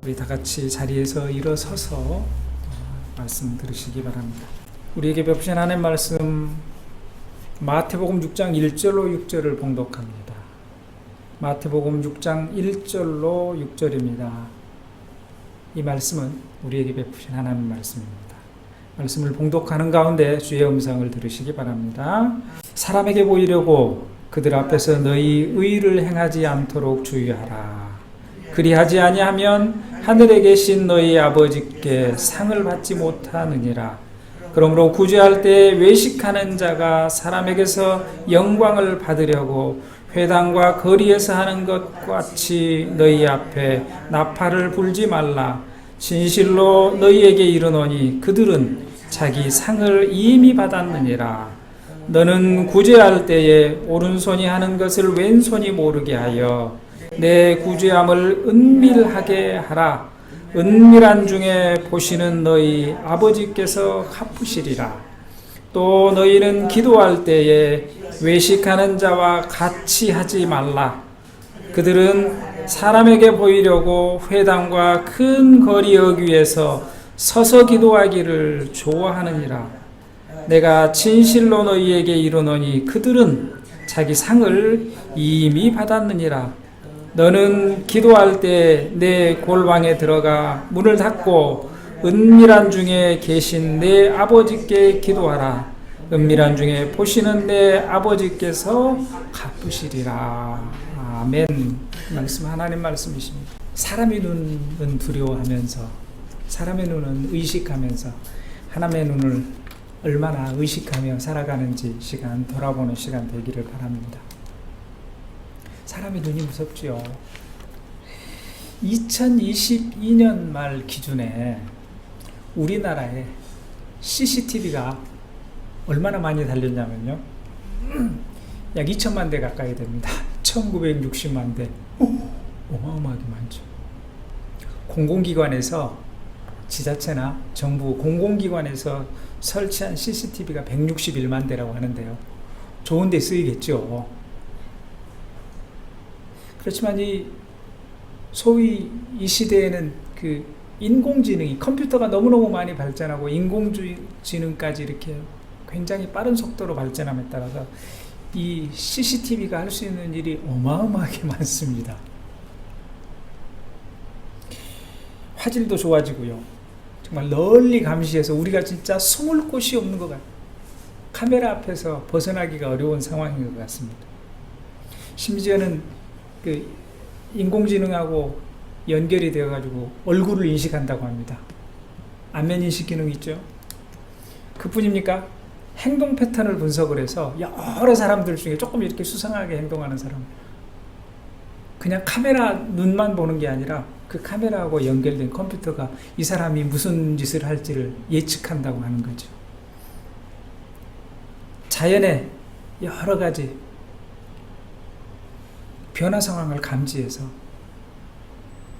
우리 다 같이 자리에서 일어서서 말씀 들으시기 바랍니다. 우리에게 베푸신 하나님 말씀 마태복음 6장 1절로 6절을 봉독합니다. 마태복음 6장 1절로 6절입니다. 이 말씀은 우리에게 베푸신 하나님 말씀입니다. 말씀을 봉독하는 가운데 주의 음성을 들으시기 바랍니다. 사람에게 보이려고 그들 앞에서 너희 의를 행하지 않도록 주의하라. 그리하지 아니하면 하늘에 계신 너희 아버지께 상을 받지 못하느니라. 그러므로 구제할 때 외식하는 자가 사람에게서 영광을 받으려고 회당과 거리에서 하는 것 같이 너희 앞에 나팔을 불지 말라. 진실로 너희에게 이르노니 그들은 자기 상을 이미 받았느니라. 너는 구제할 때에 오른손이 하는 것을 왼손이 모르게 하여 내 구제함을 은밀하게 하라. 은밀한 중에 보시는 너희 아버지께서 갚으시리라. 또 너희는 기도할 때에 외식하는 자와 같이 하지 말라. 그들은 사람에게 보이려고 회당과 큰 거리역 위에서 서서 기도하기를 좋아하느니라. 내가 진실로 너희에게 이르노니 그들은 자기 상을 이미 받았느니라. 너는 기도할 때 내 골방에 들어가 문을 닫고 은밀한 중에 계신 내 아버지께 기도하라. 은밀한 중에 보시는 내 아버지께서 갚으시리라. 아멘. 말씀 하나님 말씀이십니다. 사람의 눈은 두려워하면서, 사람의 눈은 의식하면서 하나님의 눈을 얼마나 의식하며 살아가는지 시간 돌아보는 시간 되기를 바랍니다. 사람의 눈이 무섭지요. 2022년 말 기준에 우리나라에 CCTV가 얼마나 많이 달렸냐면요. 약 2천만 대 가까이 됩니다. 1960만 대. 어마어마하게 많죠. 공공기관에서, 지자체나 정부 공공기관에서 설치한 CCTV가 161만 대라고 하는데요. 좋은 데 쓰이겠죠. 그렇지만 소위 이 시대에는 그 인공지능이, 컴퓨터가 너무너무 많이 발전하고 인공지능까지 이렇게 굉장히 빠른 속도로 발전함에 따라서 이 CCTV가 할 수 있는 일이 어마어마하게 많습니다. 화질도 좋아지고요. 정말 널리 감시해서 우리가 진짜 숨을 곳이 없는 것 같아요. 카메라 앞에서 벗어나기가 어려운 상황인 것 같습니다. 심지어는 그 인공지능하고 연결이 되어가지고 얼굴을 인식한다고 합니다. 안면 인식 기능 있죠? 그뿐입니까? 행동 패턴을 분석을 해서 여러 사람들 중에 조금 이렇게 수상하게 행동하는 사람, 그냥 카메라 눈만 보는 게 아니라 그 카메라하고 연결된 컴퓨터가 이 사람이 무슨 짓을 할지를 예측한다고 하는 거죠. 자연의 여러 가지 변화 상황을 감지해서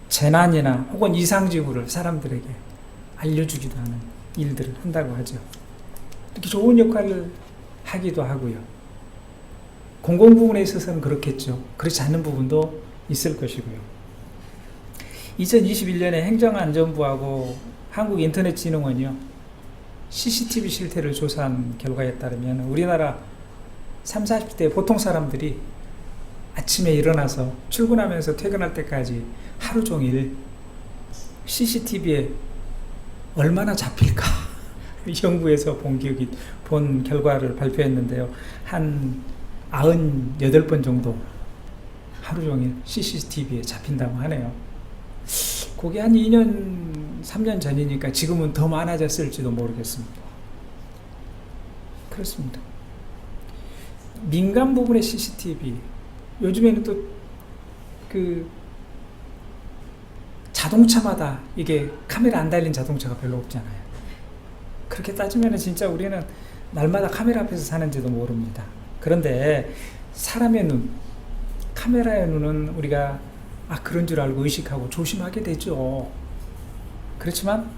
재난이나 혹은 이상지구를 사람들에게 알려주기도 하는 일들을 한다고 하죠. 이렇게 좋은 역할을 하기도 하고요. 공공 부분에 있어서는 그렇겠죠. 그렇지 않은 부분도 있을 것이고요. 2021년에 행정안전부하고 한국인터넷진흥원이요, CCTV 실태를 조사한 결과에 따르면 우리나라 30, 40대 보통 사람들이 아침에 일어나서 출근하면서 퇴근할 때까지 하루 종일 CCTV에 얼마나 잡힐까 연구에서 본 결과를 발표했는데요. 한 98번 정도 하루 종일 CCTV에 잡힌다고 하네요. 그게 한 2년, 3년 전이니까 지금은 더 많아졌을지도 모르겠습니다. 그렇습니다. 민간 부분의 CCTV, 요즘에는 또 그 자동차마다 이게 카메라 안 달린 자동차가 별로 없잖아요. 그렇게 따지면 진짜 우리는 날마다 카메라 앞에서 사는지도 모릅니다. 그런데 사람의 눈, 카메라의 눈은 우리가 그런 줄 알고 의식하고 조심하게 되죠. 그렇지만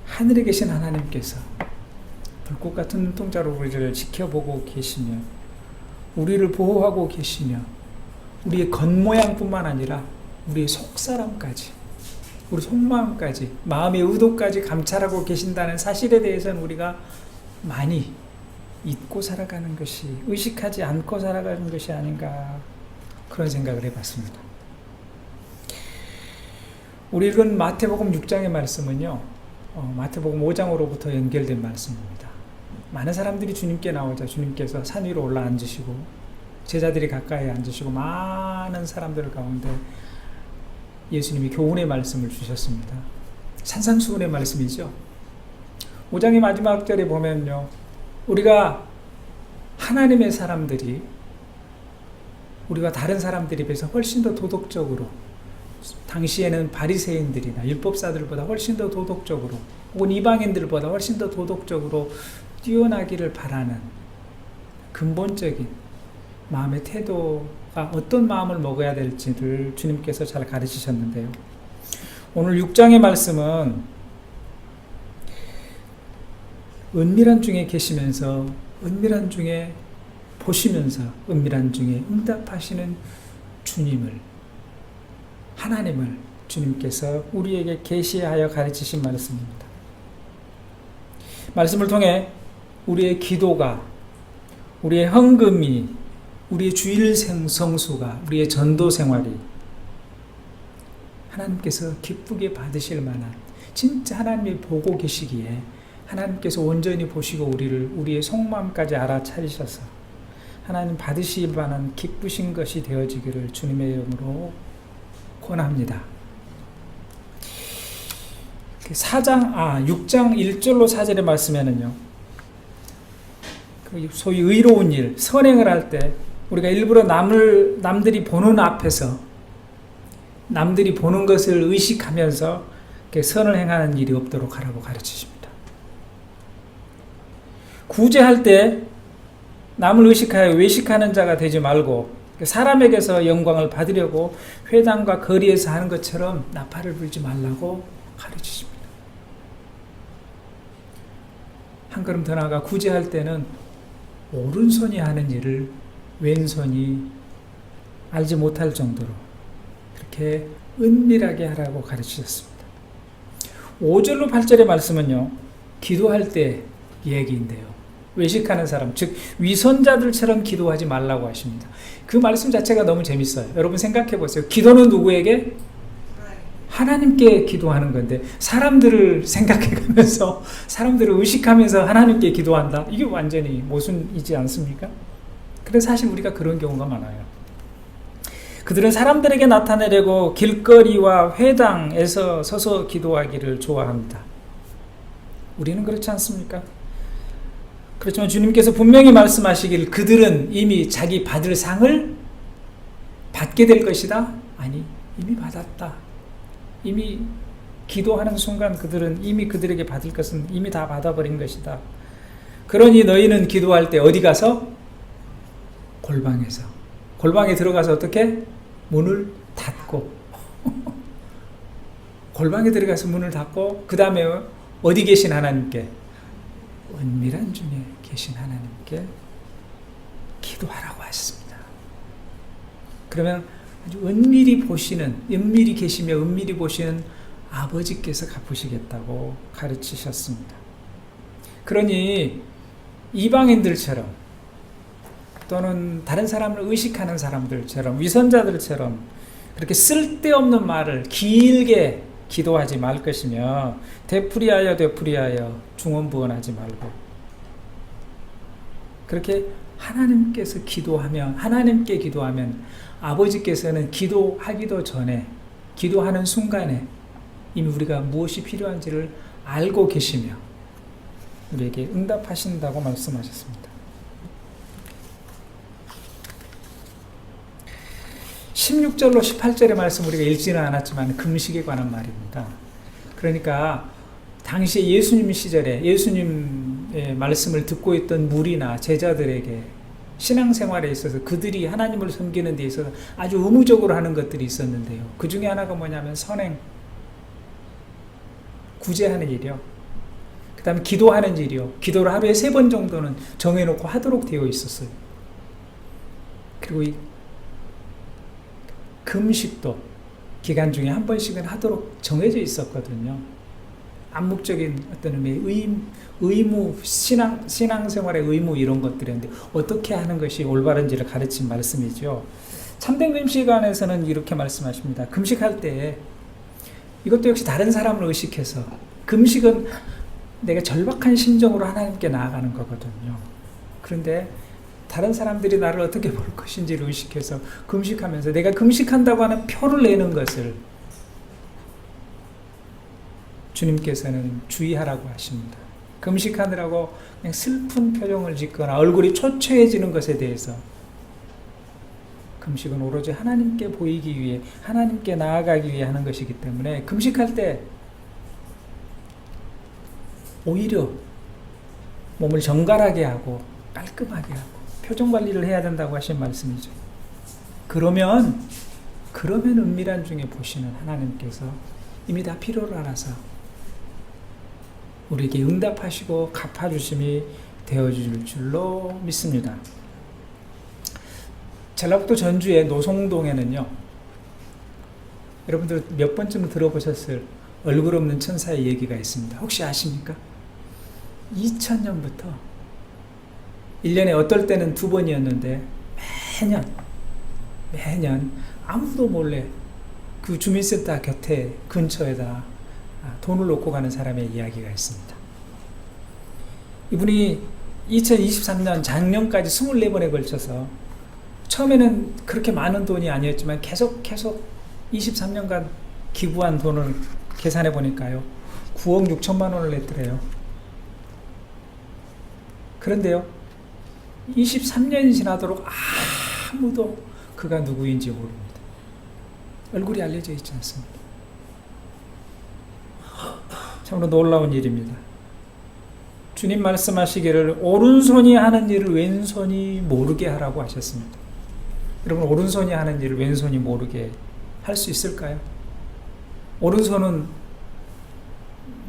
하늘에 계신 하나님께서 불꽃 같은 눈동자로 우리를 지켜보고 계시며 우리를 보호하고 계시며 우리의 겉모양뿐만 아니라 우리의 속사람까지, 우리 속마음까지, 마음의 의도까지 감찰하고 계신다는 사실에 대해서는 우리가 많이 잊고 살아가는 것이, 의식하지 않고 살아가는 것이 아닌가, 그런 생각을 해봤습니다. 우리 읽은 마태복음 6장의 말씀은요, 마태복음 5장으로부터 연결된 말씀입니다. 많은 사람들이 주님께 나오자 주님께서 산 위로 올라 앉으시고 제자들이 가까이 앉으시고 많은 사람들 가운데 예수님이 교훈의 말씀을 주셨습니다. 산상수훈의 말씀이죠. 5장의 마지막 절에 보면요, 우리가 하나님의 사람들이 우리가 다른 사람들에 비해서 훨씬 더 도덕적으로, 당시에는 바리새인들이나 율법사들보다 훨씬 더 도덕적으로, 혹은 이방인들보다 훨씬 더 도덕적으로 뛰어나기를 바라는 근본적인 마음의 태도가 어떤 마음을 먹어야 될지를 주님께서 잘 가르치셨는데요. 오늘 6장의 말씀은 은밀한 중에 계시면서, 은밀한 중에 보시면서, 은밀한 중에 응답하시는 주님을, 하나님을 주님께서 우리에게 계시하여 가르치신 말씀입니다. 말씀을 통해 우리의 기도가, 우리의 헌금이, 우리의 주일 성수가, 우리의 전도 생활이 하나님께서 기쁘게 받으실 만한, 진짜 하나님이 보고 계시기에 하나님께서 온전히 보시고 우리의 속마음까지 알아차리셔서 하나님 받으실 만한 기쁘신 것이 되어지기를 주님의 이름으로 권합니다. 6장 1절로 4절의 말씀에는요, 소위 의로운 일, 선행을 할 때 우리가 일부러 남들이 보는 앞에서, 남들이 보는 것을 의식하면서 선을 행하는 일이 없도록 하라고 가르치십니다. 구제할 때 남을 의식하여 외식하는 자가 되지 말고 사람에게서 영광을 받으려고 회당과 거리에서 하는 것처럼 나팔을 불지 말라고 가르치십니다. 한 걸음 더 나아가 구제할 때는 오른손이 하는 일을 왼손이 알지 못할 정도로 그렇게 은밀하게 하라고 가르치셨습니다. 5절로 8절의 말씀은요, 기도할 때 얘기인데요, 외식하는 사람, 즉 위선자들처럼 기도하지 말라고 하십니다. 그 말씀 자체가 너무 재밌어요. 여러분 생각해 보세요. 기도는 누구에게? 하나님께 기도하는 건데, 사람들을 생각해가면서, 사람들을 의식하면서 하나님께 기도한다? 이게 완전히 모순이지 않습니까? 근데 사실 우리가 그런 경우가 많아요. 그들은 사람들에게 나타내려고 길거리와 회당에서 서서 기도하기를 좋아합니다. 우리는 그렇지 않습니까? 그렇지만 주님께서 분명히 말씀하시길, 그들은 이미 자기 받을 상을 받게 될 것이다? 아니, 이미 받았다. 이미 기도하는 순간 그들은 이미 그들에게 받을 것은 이미 다 받아버린 것이다. 그러니 너희는 기도할 때 어디 가서? 골방에서. 골방에 들어가서 어떻게? 문을 닫고. 골방에 들어가서 문을 닫고, 그 다음에 어디 계신 하나님께? 은밀한 중에 계신 하나님께 기도하라고 하셨습니다. 그러면 아주 은밀히 보시는, 은밀히 계시며 은밀히 보시는 아버지께서 갚으시겠다고 가르치셨습니다. 그러니 이방인들처럼 또는 다른 사람을 의식하는 사람들처럼, 위선자들처럼 그렇게 쓸데없는 말을 길게 기도하지 말 것이며, 되풀이하여 중언부언하지 말고, 그렇게 하나님께 기도하면 아버지께서는 기도하기도 전에, 기도하는 순간에 이미 우리가 무엇이 필요한지를 알고 계시며 우리에게 응답하신다고 말씀하셨습니다. 16절로 18절의 말씀 우리가 읽지는 않았지만 금식에 관한 말입니다. 그러니까 당시 예수님 시절에 예수님의 말씀을 듣고 있던 무리나 제자들에게 신앙생활에 있어서 그들이 하나님을 섬기는 데 있어서 아주 의무적으로 하는 것들이 있었는데요. 그 중에 하나가 뭐냐면 선행, 구제하는 일이요. 그 다음에 기도하는 일이요. 기도를 하루에 3번 정도는 정해놓고 하도록 되어 있었어요. 그리고 이 금식도 기간 중에 한 번씩은 하도록 정해져 있었거든요. 암묵적인 어떤 의무, 신앙생활의 의무 이런 것들인데 어떻게 하는 것이 올바른지를 가르친 말씀이죠. 참된 금식안에서는 이렇게 말씀하십니다. 금식할 때 이것도 역시 다른 사람을 의식해서, 금식은 내가 절박한 심정으로 하나님께 나아가는 거거든요. 그런데 다른 사람들이 나를 어떻게 볼 것인지를 의식해서 금식하면서 내가 금식한다고 하는 표를 내는 것을 주님께서는 주의하라고 하십니다. 금식하느라고 그냥 슬픈 표정을 짓거나 얼굴이 초췌해지는 것에 대해서, 금식은 오로지 하나님께 보이기 위해, 하나님께 나아가기 위해 하는 것이기 때문에 금식할 때 오히려 몸을 정갈하게 하고 깔끔하게 하고 표정 관리를 해야 된다고 하신 말씀이죠. 그러면 은밀한 중에 보시는 하나님께서 이미 다 필요를 알아서 우리에게 응답하시고 갚아주심이 되어줄 줄로 믿습니다. 전라북도 전주의 노송동에는요, 여러분들 몇 번쯤 들어보셨을 얼굴 없는 천사의 얘기가 있습니다. 혹시 아십니까? 2000년부터 1년에 어떨 때는 2번이었는데 매년 아무도 몰래 그 주민센터 곁에 근처에다 돈을 놓고 가는 사람의 이야기가 있습니다. 이분이 2023년 작년까지 24번에 걸쳐서, 처음에는 그렇게 많은 돈이 아니었지만 계속 23년간 기부한 돈을 계산해 보니까요, 9억 6천만 원을 냈더래요. 그런데요, 23년이 지나도록 아무도 그가 누구인지 모릅니다. 얼굴이 알려져 있지 않습니다. 참으로 놀라운 일입니다. 주님 말씀하시기를 오른손이 하는 일을 왼손이 모르게 하라고 하셨습니다. 여러분, 오른손이 하는 일을 왼손이 모르게 할 수 있을까요? 오른손은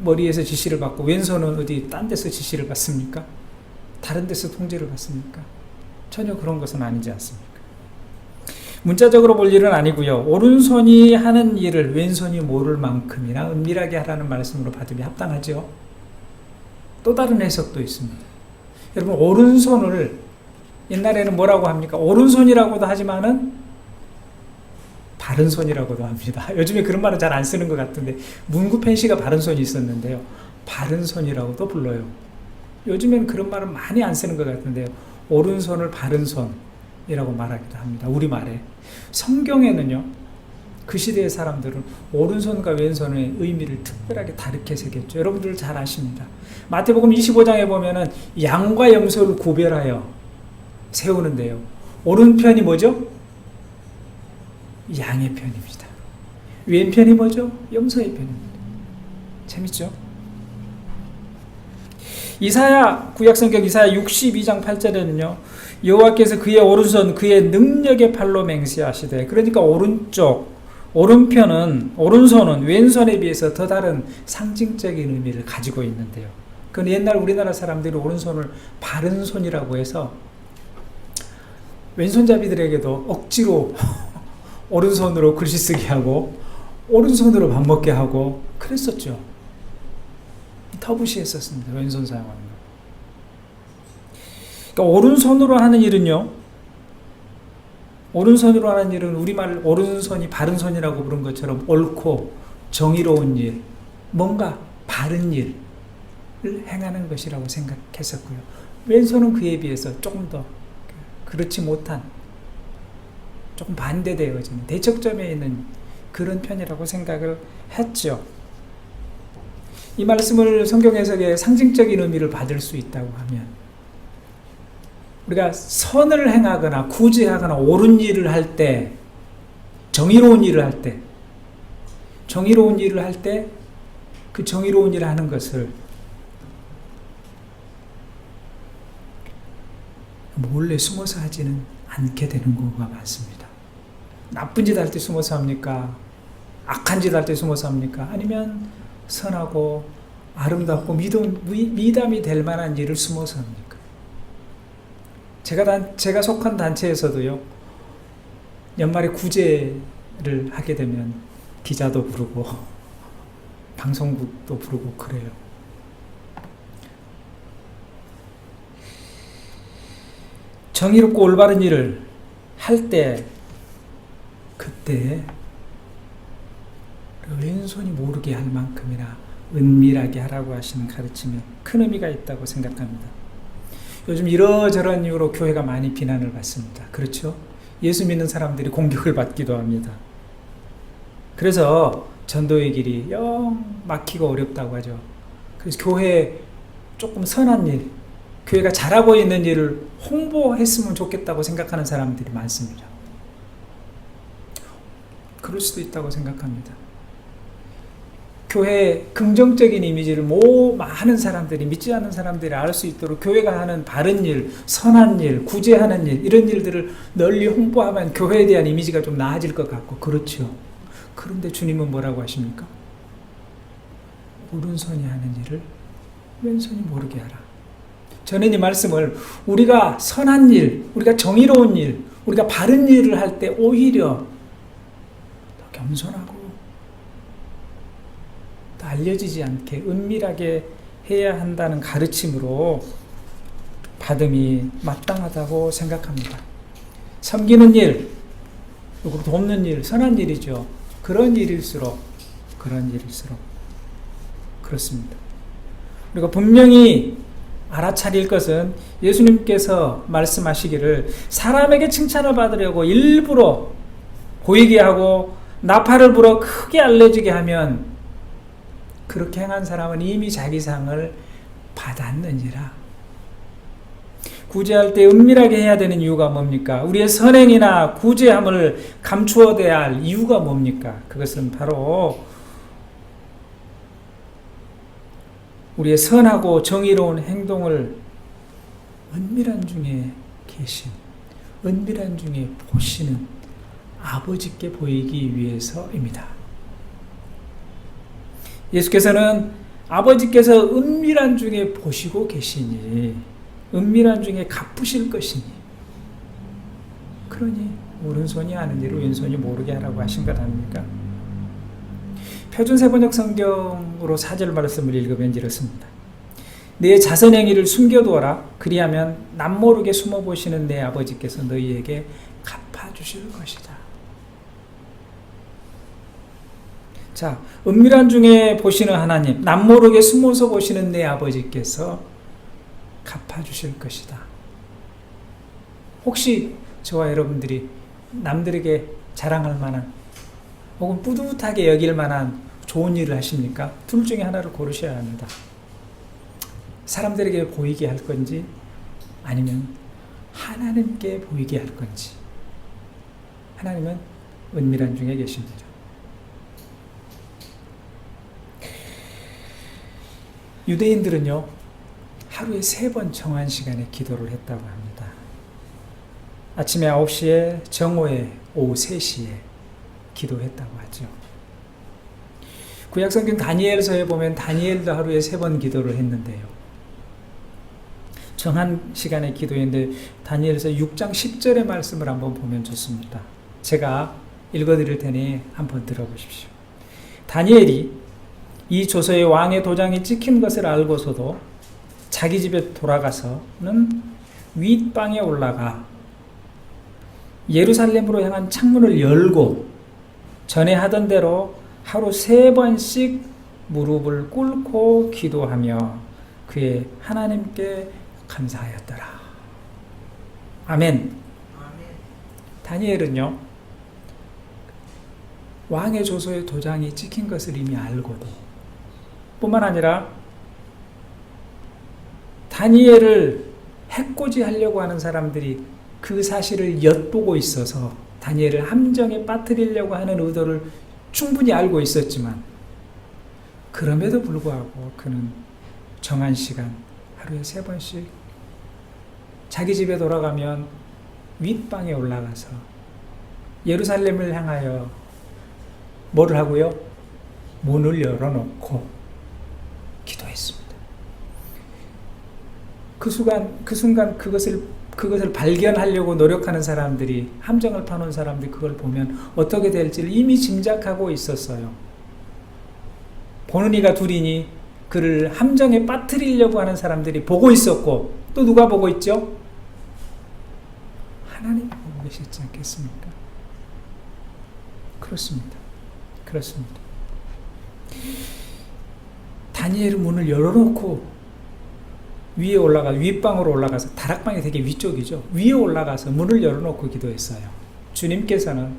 머리에서 지시를 받고 왼손은 어디 딴 데서 지시를 받습니까? 다른 데서 통제를 받습니까? 전혀 그런 것은 아니지 않습니까? 문자적으로 볼 일은 아니고요. 오른손이 하는 일을 왼손이 모를 만큼이나 은밀하게 하라는 말씀으로 받으면 합당하죠. 또 다른 해석도 있습니다. 여러분, 오른손을 옛날에는 뭐라고 합니까? 오른손이라고도 하지만은 바른손이라고도 합니다. 요즘에 그런 말은 잘 안 쓰는 것 같은데, 문구펜 씨가 바른손이 있었는데요, 바른손이라고도 불러요. 요즘에는 그런 말은 많이 안 쓰는 것 같은데요, 오른손을 바른손이라고 말하기도 합니다. 우리말에. 성경에는요, 그 시대의 사람들은 오른손과 왼손의 의미를 특별하게 다르게 새겼죠. 여러분들 잘 아십니다. 마태복음 25장에 보면은 양과 염소를 구별하여 세우는데요, 오른편이 뭐죠? 양의 편입니다. 왼편이 뭐죠? 염소의 편입니다. 재밌죠? 구약성경 이사야 62장 8절에는요, 여호와께서 그의 오른손 그의 능력의 팔로 맹세하시되, 그러니까 오른손은 왼손에 비해서 더 다른 상징적인 의미를 가지고 있는데요, 그건 옛날 우리나라 사람들이 오른손을 바른손이라고 해서 왼손잡이들에게도 억지로 오른손으로 글씨 쓰게 하고 오른손으로 밥 먹게 하고 그랬었죠. 터부시했었습니다. 왼손 사용하는 거. 그러니까 오른손으로 하는 일은 우리말 오른손이 바른손이라고 부른 것처럼 옳고 정의로운 일, 뭔가 바른 일을 행하는 것이라고 생각했었고요. 왼손은 그에 비해서 조금 더 그렇지 못한, 조금 반대되어지는 대척점에 있는 그런 편이라고 생각을 했죠. 이 말씀을 성경 해석에 상징적인 의미를 받을 수 있다고 하면, 우리가 선을 행하거나 구제하거나 옳은 일을 할 때, 정의로운 일을 할 때, 그 정의로운 일을 하는 것을 몰래 숨어서 하지는 않게 되는 경우가 많습니다. 나쁜 짓 할 때 숨어서 합니까? 악한 짓 할 때 숨어서 합니까? 아니면 선하고 아름답고 미담이 될 만한 일을 숨어서 합니까? 제가 속한 단체에서도요, 연말에 구제를 하게 되면 기자도 부르고 방송국도 부르고 그래요. 정의롭고 올바른 일을 할 때 그때 왼손이 모르게 할 만큼이나 은밀하게 하라고 하시는 가르침에 큰 의미가 있다고 생각합니다. 요즘 이러저런 이유로 교회가 많이 비난을 받습니다. 그렇죠? 예수 믿는 사람들이 공격을 받기도 합니다. 그래서 전도의 길이 영 막히고 어렵다고 하죠. 그래서 교회에 조금 선한 일, 교회가 잘하고 있는 일을 홍보했으면 좋겠다고 생각하는 사람들이 많습니다. 그럴 수도 있다고 생각합니다. 교회의 긍정적인 이미지를 많은 사람들이, 믿지 않는 사람들이 알 수 있도록 교회가 하는 바른 일, 선한 일, 구제하는 일, 이런 일들을 널리 홍보하면 교회에 대한 이미지가 좀 나아질 것 같고, 그렇죠. 그런데 주님은 뭐라고 하십니까? 오른손이 하는 일을 왼손이 모르게 하라. 저는 이 말씀을 우리가 선한 일, 우리가 정의로운 일, 우리가 바른 일을 할 때 오히려 더 겸손하고 더 알려지지 않게 은밀하게 해야 한다는 가르침으로 받음이 마땅하다고 생각합니다. 섬기는 일, 누구를 돕는 일, 선한 일이죠. 그런 일일수록 그렇습니다. 우리가 분명히 알아차릴 것은 예수님께서 말씀하시기를 사람에게 칭찬을 받으려고 일부러 보이게 하고 나팔을 불어 크게 알려지게 하면 그렇게 행한 사람은 이미 자기 상을 받았느니라. 구제할 때 은밀하게 해야 되는 이유가 뭡니까? 우리의 선행이나 구제함을 감추어야 할 이유가 뭡니까? 그것은 바로 우리의 선하고 정의로운 행동을 은밀한 중에 계신, 은밀한 중에 보시는 아버지께 보이기 위해서입니다. 예수께서는 아버지께서 은밀한 중에 보시고 계시니, 은밀한 중에 갚으실 것이니, 그러니 오른손이 하는 일을 왼손이 모르게 하라고 하신 것 아닙니까? 표준 세번역 성경으로 4절 말씀을 읽으면 이렇습니다. 내 자선 행위를 숨겨두어라. 그리하면 남모르게 숨어보시는 내 아버지께서 너희에게 갚아주실 것이다. 자, 은밀한 중에 보시는 하나님, 남모르게 숨어서 보시는 내 아버지께서 갚아주실 것이다. 혹시 저와 여러분들이 남들에게 자랑할 만한 혹은 뿌듯하게 여길 만한 좋은 일을 하십니까? 둘 중에 하나를 고르셔야 합니다. 사람들에게 보이게 할 건지 아니면 하나님께 보이게 할 건지. 하나님은 은밀한 중에 계십니다. 유대인들은요, 하루에 3번 정한 시간에 기도를 했다고 합니다. 아침에 9시에, 정오에, 오후 3시에 기도했다고 하죠. 구약성경 다니엘서에 보면 다니엘도 하루에 3번 기도를 했는데요. 정한 시간에 기도했는데 다니엘서 6장 10절의 말씀을 한번 보면 좋습니다. 제가 읽어드릴 테니 한번 들어보십시오. 다니엘이 이 조서에 왕의 도장이 찍힌 것을 알고서도 자기 집에 돌아가서는 윗방에 올라가 예루살렘으로 향한 창문을 열고 전에 하던 대로 하루 3번씩 무릎을 꿇고 기도하며 그의 하나님께 감사하였더라. 아멘. 다니엘은요, 왕의 조서에 도장이 찍힌 것을 이미 알고도 뿐만 아니라 다니엘을 해코지하려고 하는 사람들이 그 사실을 엿보고 있어서 다니엘을 함정에 빠뜨리려고 하는 의도를 충분히 알고 있었지만 그럼에도 불구하고 그는 정한 시간 하루에 3번씩 자기 집에 돌아가면 윗방에 올라가서 예루살렘을 향하여 뭐를 하고요? 문을 열어놓고 기도했습니다. 그 순간 그것을 그것을 발견하려고 노력하는 사람들이, 함정을 파놓은 사람들이 그걸 보면 어떻게 될지를 이미 짐작하고 있었어요. 보는 이가 둘이니 그를 함정에 빠뜨리려고 하는 사람들이 보고 있었고, 또 누가 보고 있죠? 하나님이 보고 계셨지 않겠습니까? 그렇습니다. 그렇습니다. 다니엘은 문을 열어놓고 위에 올라가, 윗방으로 올라가서, 다락방이 되게 위쪽이죠. 위에 올라가서 문을 열어놓고 기도했어요. 주님께서는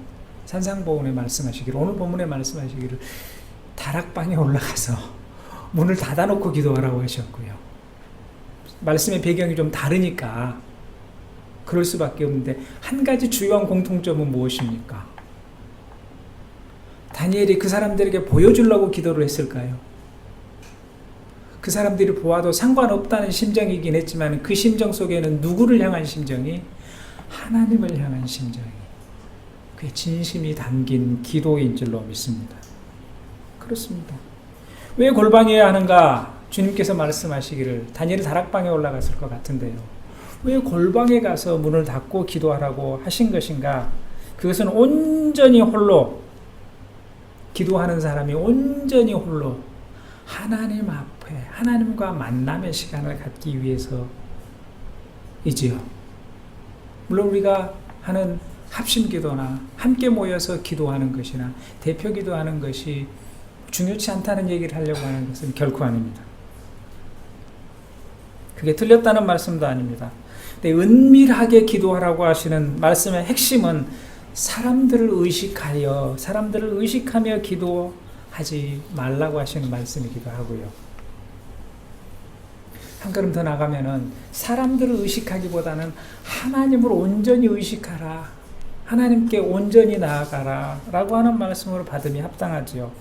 산상보훈에 말씀하시기를, 오늘 본문에 말씀하시기를 다락방에 올라가서 문을 닫아놓고 기도하라고 하셨고요. 말씀의 배경이 좀 다르니까 그럴 수밖에 없는데, 한 가지 주요한 공통점은 무엇입니까? 다니엘이 그 사람들에게 보여주려고 기도를 했을까요? 그 사람들이 보아도 상관없다는 심정이긴 했지만 그 심정 속에는 누구를 향한 심정이? 하나님을 향한 심정이, 그의 진심이 담긴 기도인 줄로 믿습니다. 그렇습니다. 왜 골방에 하는가? 주님께서 말씀하시기를 다니엘이 다락방에 올라갔을 것 같은데요. 왜 골방에 가서 문을 닫고 기도하라고 하신 것인가? 그것은 온전히 홀로, 기도하는 사람이 온전히 홀로 하나님 앞에 하나님과 만남의 시간을 갖기 위해서이지요. 물론 우리가 하는 합심기도나 함께 모여서 기도하는 것이나 대표 기도하는 것이 중요치 않다는 얘기를 하려고 하는 것은 결코 아닙니다. 그게 틀렸다는 말씀도 아닙니다. 근데 은밀하게 기도하라고 하시는 말씀의 핵심은 사람들을 의식하며 기도하지 말라고 하시는 말씀이기도 하고요. 한 걸음 더 나가면은 사람들을 의식하기보다는 하나님을 온전히 의식하라, 하나님께 온전히 나아가라 라고 하는 말씀으로 받음이 합당하지요.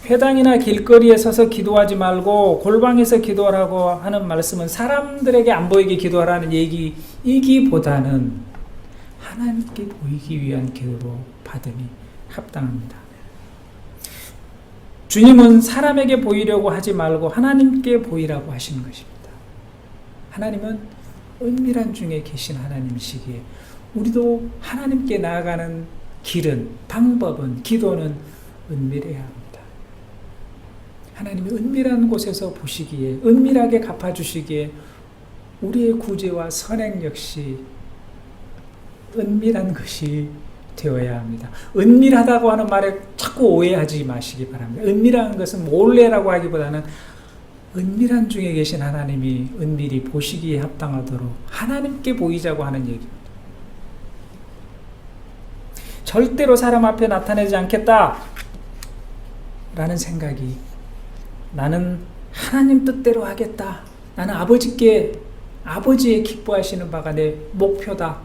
회당이나 길거리에 서서 기도하지 말고 골방에서 기도하라고 하는 말씀은 사람들에게 안 보이게 기도하라는 얘기이기보다는 하나님께 보이기 위한 기도로 받음이 합당합니다. 주님은 사람에게 보이려고 하지 말고 하나님께 보이라고 하시는 것입니다. 하나님은 은밀한 중에 계신 하나님이시기에 우리도 하나님께 나아가는 길은, 방법은, 기도는 은밀해야 합니다. 하나님이 은밀한 곳에서 보시기에, 은밀하게 갚아주시기에 우리의 구제와 선행 역시 은밀한 것이 되어야 합니다. 은밀하다고 하는 말에 자꾸 오해하지 마시기 바랍니다. 은밀한 것은 몰래라고 하기보다는 은밀한 중에 계신 하나님이 은밀히 보시기에 합당하도록 하나님께 보이자고 하는 얘기입니다. 절대로 사람 앞에 나타내지 않겠다 라는 생각이, 나는 하나님 뜻대로 하겠다, 나는 아버지의 기뻐하시는 바가 내 목표다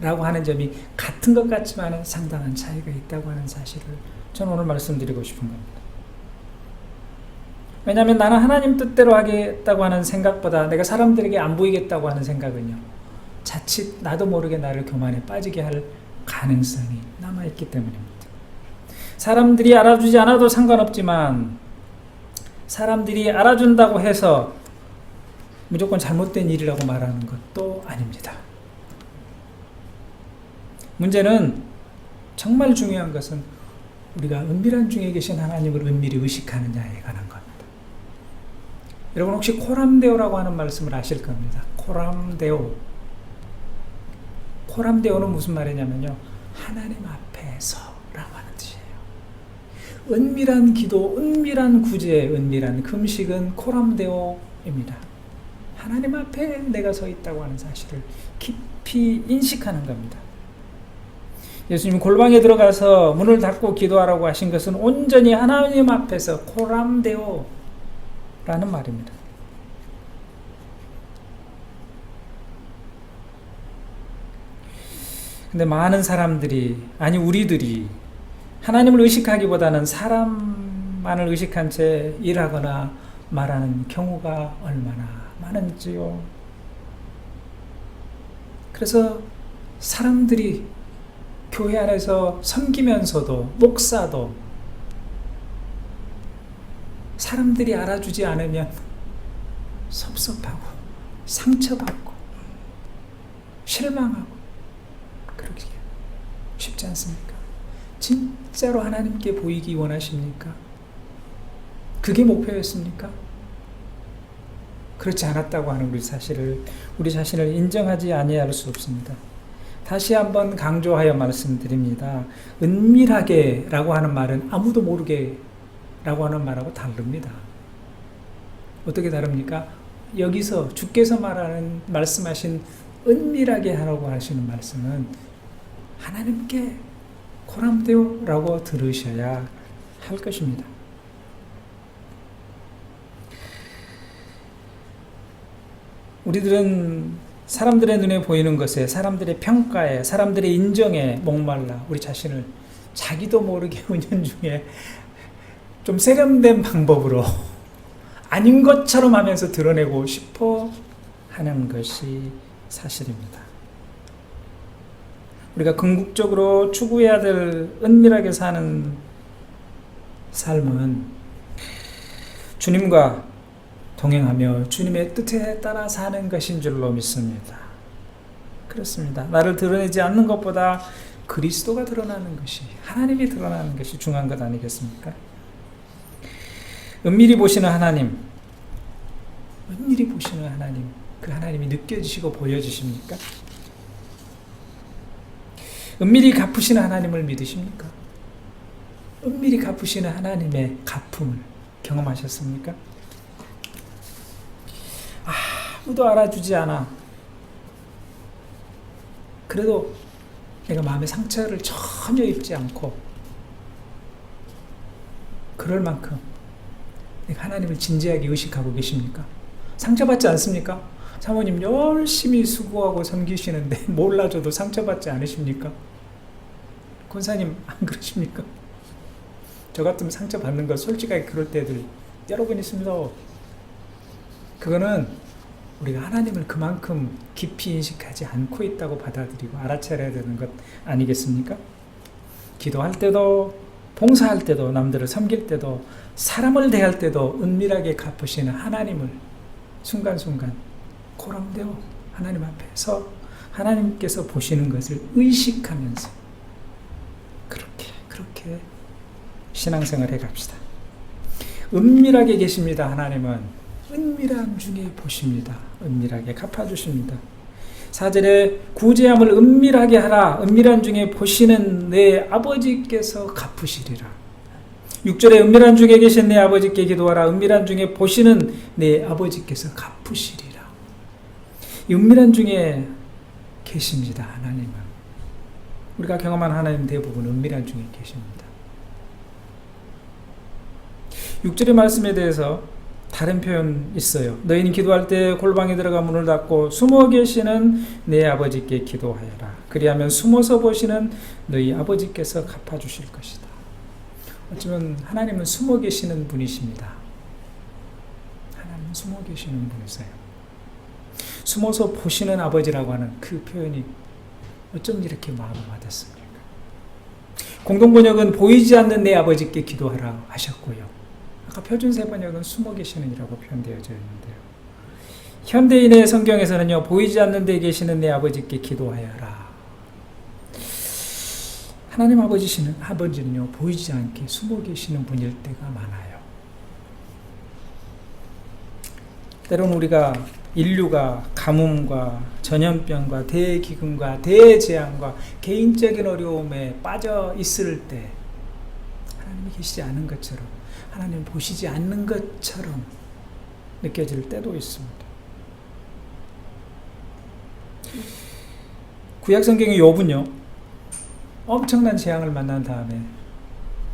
라고 하는 점이 같은 것 같지만 상당한 차이가 있다고 하는 사실을 저는 오늘 말씀드리고 싶은 겁니다. 왜냐하면 나는 하나님 뜻대로 하겠다고 하는 생각보다 내가 사람들에게 안 보이겠다고 하는 생각은요, 자칫 나도 모르게 나를 교만에 빠지게 할 가능성이 남아있기 때문입니다. 사람들이 알아주지 않아도 상관없지만 사람들이 알아준다고 해서 무조건 잘못된 일이라고 말하는 것도 아닙니다. 문제는, 정말 중요한 것은 우리가 은밀한 중에 계신 하나님을 은밀히 의식하느냐에 관한 겁니다. 여러분 혹시 코람데오라고 하는 말씀을 아실 겁니다. 코람데오는 무슨 말이냐면요, 하나님 앞에서 라고 하는 뜻이에요. 은밀한 기도, 은밀한 구제, 은밀한 금식은 코람데오입니다. 하나님 앞에 내가 서 있다고 하는 사실을 깊이 인식하는 겁니다. 예수님이 골방에 들어가서 문을 닫고 기도하라고 하신 것은 온전히 하나님 앞에서 코람데오 라는 말입니다. 근데 많은 사람들이, 아니 우리들이 하나님을 의식하기보다는 사람만을 의식한 채 일하거나 말하는 경우가 얼마나 많은지요. 그래서 사람들이 교회 안에서 섬기면서도, 목사도 사람들이 알아주지 않으면 섭섭하고 상처받고 실망하고 그러기 쉽지 않습니까? 진짜로 하나님께 보이기 원하십니까? 그게 목표였습니까? 그렇지 않았다고 하는 우리 자신을 인정하지 아니할 수 없습니다. 다시 한번 강조하여 말씀드립니다. 은밀하게 라고 하는 말은 아무도 모르게 라고 하는 말하고 다릅니다. 어떻게 다릅니까? 여기서 주께서 말씀하신 은밀하게 하라고 하시는 말씀은 하나님께 고람되오 라고 들으셔야 할 것입니다. 우리들은 사람들의 눈에 보이는 것에, 사람들의 평가에, 사람들의 인정에 목말라 우리 자신을 자기도 모르게 은연중에 좀 세련된 방법으로 아닌 것처럼 하면서 드러내고 싶어 하는 것이 사실입니다. 우리가 궁극적으로 추구해야 될 은밀하게 사는 삶은 주님과 동행하며 주님의 뜻에 따라 사는 것인 줄로 믿습니다. 그렇습니다. 나를 드러내지 않는 것보다 그리스도가 드러나는 것이, 하나님이 드러나는 것이 중요한 것 아니겠습니까? 은밀히 보시는 하나님, 은밀히 보시는 하나님, 그 하나님이 느껴지시고 보여지십니까? 은밀히 갚으시는 하나님을 믿으십니까? 은밀히 갚으시는 하나님의 갚음을 경험하셨습니까? 아무도 알아주지 않아. 그래도 내가 마음의 상처를 전혀 입지 않고 그럴 만큼 내가 하나님을 진지하게 의식하고 계십니까? 상처받지 않습니까? 사모님 열심히 수고하고 섬기시는데 몰라줘도 상처받지 않으십니까? 권사님 안 그러십니까? 저 같으면 상처받는 거 솔직하게 그럴 때들 여러 번 있습니다. 그거는 우리가 하나님을 그만큼 깊이 인식하지 않고 있다고 받아들이고 알아차려야 되는 것 아니겠습니까? 기도할 때도, 봉사할 때도, 남들을 섬길 때도, 사람을 대할 때도 은밀하게 갚으시는 하나님을 순간순간 고람되어 하나님 앞에서 하나님께서 보시는 것을 의식하면서 그렇게 신앙생활 해갑시다. 은밀하게 계십니다. 하나님은 은밀한 중에 보십니다. 은밀하게 갚아주십니다. 4절에 구제함을 은밀하게 하라. 은밀한 중에 보시는 내 아버지께서 갚으시리라. 6절에 은밀한 중에 계신 내 아버지께 기도하라. 은밀한 중에 보시는 내 아버지께서 갚으시리라. 은밀한 중에 계십니다. 하나님은. 우리가 경험한 하나님 대부분 은밀한 중에 계십니다. 6절의 말씀에 대해서 다른 표현 있어요. 너희는 기도할 때 골방에 들어가 문을 닫고 숨어 계시는 내 아버지께 기도하여라. 그리하면 숨어서 보시는 너희 아버지께서 갚아주실 것이다. 어쩌면 하나님은 숨어 계시는 분이십니다. 하나님은 숨어 계시는 분이세요. 숨어서 보시는 아버지라고 하는 그 표현이 어쩜 이렇게 마음을 와닿습니까? 공동번역은 보이지 않는 내 아버지께 기도하라 하셨고요. 아까 표준세 번역은 숨어 계시는 이라고 표현되어져 있는데요. 현대인의 성경에서는요, 보이지 않는 데 계시는 내 아버지께 기도하여라. 하나님 아버지는요, 보이지 않게 숨어 계시는 분일 때가 많아요. 때로는 우리가 인류가 가뭄과 전염병과 대기근과 대재앙과 개인적인 어려움에 빠져 있을 때 하나님이 계시지 않은 것처럼, 하나님 보시지 않는 것처럼 느껴질 때도 있습니다. 구약 성경의 욥은요, 엄청난 재앙을 만난 다음에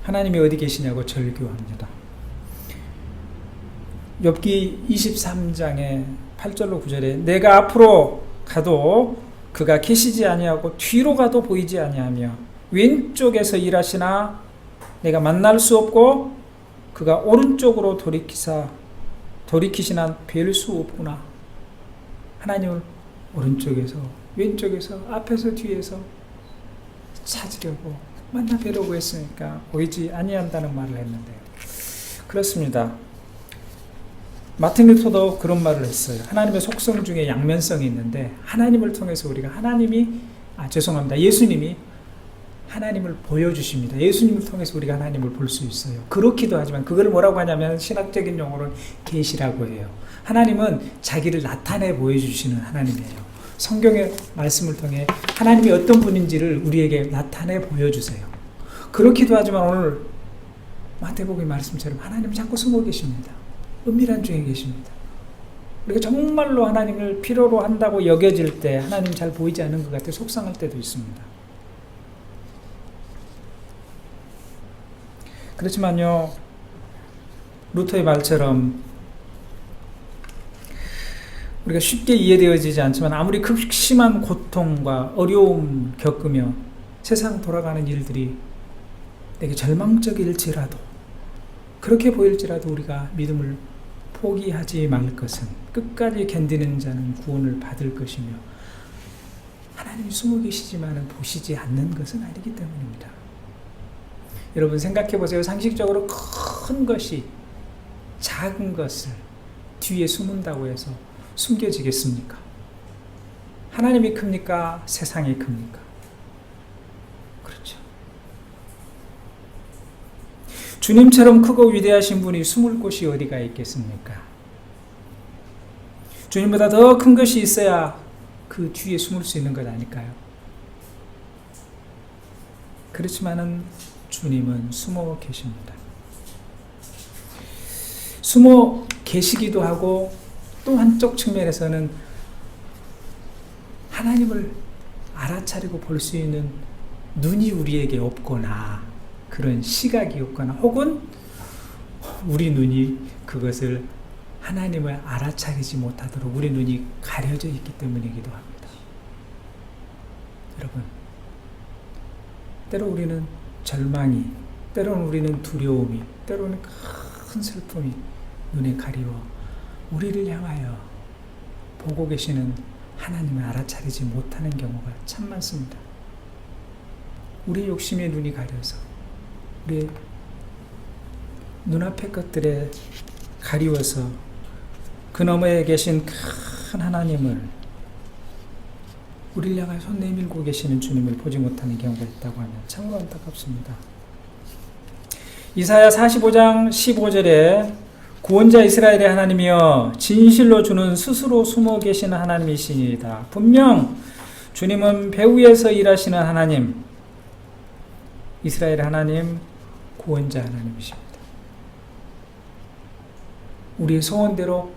하나님이 어디 계시냐고 절규합니다. 욥기 23장의 8절로 9절에 내가 앞으로 가도 그가 계시지 아니하고 뒤로 가도 보이지 아니하며 왼쪽에서 일하시나 내가 만날 수 없고 그가 오른쪽으로 돌이키시나 뵐 수 없구나. 하나님을 오른쪽에서 왼쪽에서 앞에서 뒤에서 찾으려고 만나 뵈려고 했으니까 보이지 아니한다는 말을 했는데요. 그렇습니다. 마틴 루터도 그런 말을 했어요. 하나님의 속성 중에 양면성이 있는데 하나님을 통해서 우리가 예수님이 하나님을 보여주십니다. 예수님을 통해서 우리가 하나님을 볼 수 있어요. 그렇기도 하지만 그걸 뭐라고 하냐면 신학적인 용어로는 계시라고 해요. 하나님은 자기를 나타내 보여주시는 하나님이에요. 성경의 말씀을 통해 하나님이 어떤 분인지를 우리에게 나타내 보여주세요. 그렇기도 하지만 오늘 마태복음 말씀처럼 하나님은 자꾸 숨어 계십니다. 은밀한 중에 계십니다. 우리가 정말로 하나님을 필요로 한다고 여겨질 때 하나님 잘 보이지 않는 것 같아 속상할 때도 있습니다. 그렇지만요, 루터의 말처럼 우리가 쉽게 이해되어지지 않지만 아무리 극심한 고통과 어려움 겪으며 세상 돌아가는 일들이 내게 절망적일지라도, 그렇게 보일지라도 우리가 믿음을 포기하지 말 것은, 끝까지 견디는 자는 구원을 받을 것이며 하나님이 숨어 계시지만 보시지 않는 것은 아니기 때문입니다. 여러분 생각해 보세요. 상식적으로 큰 것이 작은 것을 뒤에 숨은다고 해서 숨겨지겠습니까? 하나님이 큽니까? 세상이 큽니까? 그렇죠. 주님처럼 크고 위대하신 분이 숨을 곳이 어디가 있겠습니까? 주님보다 더 큰 것이 있어야 그 뒤에 숨을 수 있는 것 아닐까요? 그렇지만은 주님은 숨어 계십니다. 숨어 계시기도 하고 또 한쪽 측면에서는 하나님을 알아차리고 볼 수 있는 눈이 우리에게 없거나 그런 시각이 없거나 혹은 우리 눈이 그것을 하나님을 알아차리지 못하도록 우리 눈이 가려져 있기 때문이기도 합니다. 여러분, 때로 우리는 절망이, 때로는 우리는 두려움이, 때로는 큰 슬픔이 눈에 가리워 우리를 향하여 보고 계시는 하나님을 알아차리지 못하는 경우가 참 많습니다. 우리의 욕심에 눈이 가려서 우리의 눈앞의 것들에 가리워서 그 너머에 계신 큰 하나님을, 우리를 향하여 손 내밀고 계시는 주님을 보지 못하는 경우가 있다고 하면 참으로 안타깝습니다. 이사야 45장 15절에 구원자 이스라엘의 하나님이여 진실로 주는 스스로 숨어 계시는 하나님이시니이다. 분명 주님은 배후에서 일하시는 하나님, 이스라엘의 하나님, 구원자 하나님이십니다. 우리의 소원대로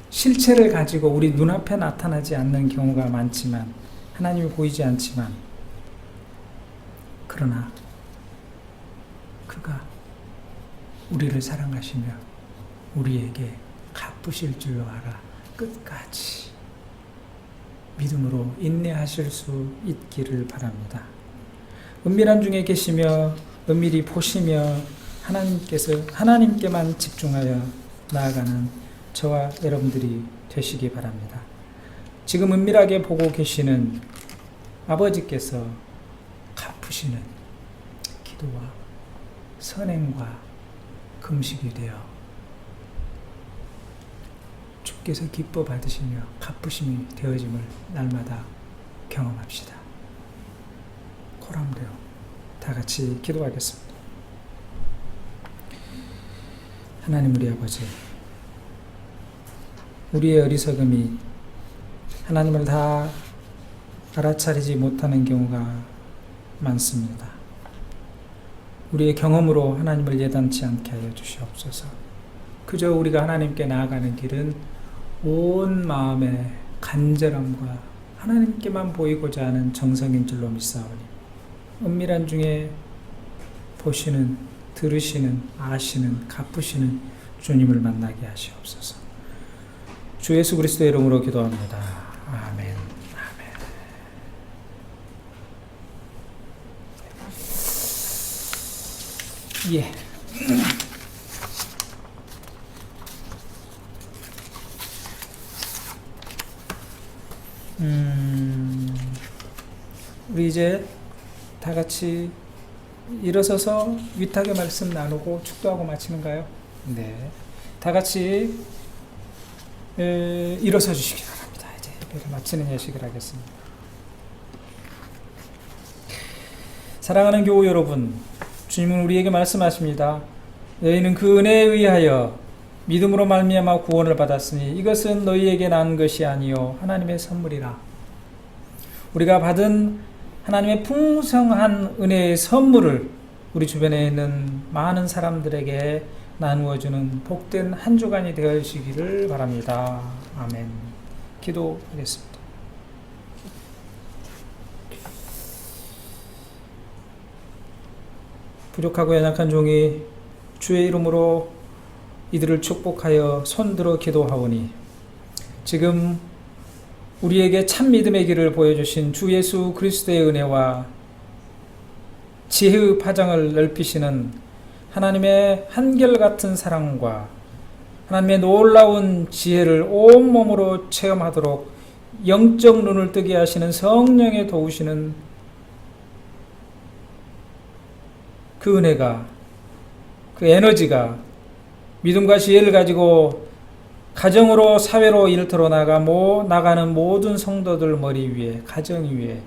실체를 가지고 우리 눈앞에 나타나지 않는 경우가 많지만, 하나님이 보이지 않지만, 그러나 그가 우리를 사랑하시며 우리에게 갚으실 줄로 알아 끝까지 믿음으로 인내하실 수 있기를 바랍니다. 은밀한 중에 계시며 은밀히 보시며 하나님께만 집중하여 나아가는 저와 여러분들이 되시기 바랍니다. 지금 은밀하게 보고 계시는 아버지께서 갚으시는 기도와 선행과 금식이 되어 주께서 기뻐 받으시며 갚으심이 되어짐을 날마다 경험합시다. 코람되어 다 같이 기도하겠습니다. 하나님 우리 아버지, 우리의 어리석음이 하나님을 다 알아차리지 못하는 경우가 많습니다. 우리의 경험으로 하나님을 예단치 않게 하여 주시옵소서. 그저 우리가 하나님께 나아가는 길은 온 마음의 간절함과 하나님께만 보이고자 하는 정성인 줄로 믿사오니 은밀한 중에 보시는, 들으시는, 아시는, 갚으시는 주님을 만나게 하시옵소서. 주 예수 그리스도의 이름으로 기도합니다. 아멘. 예. 우리 이제 다 같이 일어서서 위탁의 말씀 나누고 축도하고 마치는가요? 네. 다 같이 일어서 주시기 바랍니다. 이제 예배를 마치는 예식을 하겠습니다. 사랑하는 교우 여러분, 주님은 우리에게 말씀하십니다. 너희는 그 은혜에 의하여 믿음으로 말미암아 구원을 받았으니 이것은 너희에게 난 것이 아니요 하나님의 선물이라. 우리가 받은 하나님의 풍성한 은혜의 선물을 우리 주변에 있는 많은 사람들에게 나누어주는 복된 한 주간이 되어주시기를 바랍니다. 아멘. 기도하겠습니다. 부족하고 연약한 종이 주의 이름으로 이들을 축복하여 손들어 기도하오니 지금 우리에게 참 믿음의 길을 보여주신 주 예수 그리스도의 은혜와 지혜의 파장을 넓히시는 하나님의 한결같은 사랑과 하나님의 놀라운 지혜를 온몸으로 체험하도록 영적 눈을 뜨게 하시는 성령의 도우시는 그 은혜가, 그 에너지가 믿음과 지혜를 가지고 가정으로 사회로 일터로 나가는 모든 성도들 머리 위에, 가정 위에,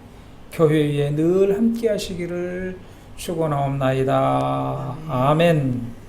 교회 위에 늘 함께 하시기를 축원하옵나이다. 아멘.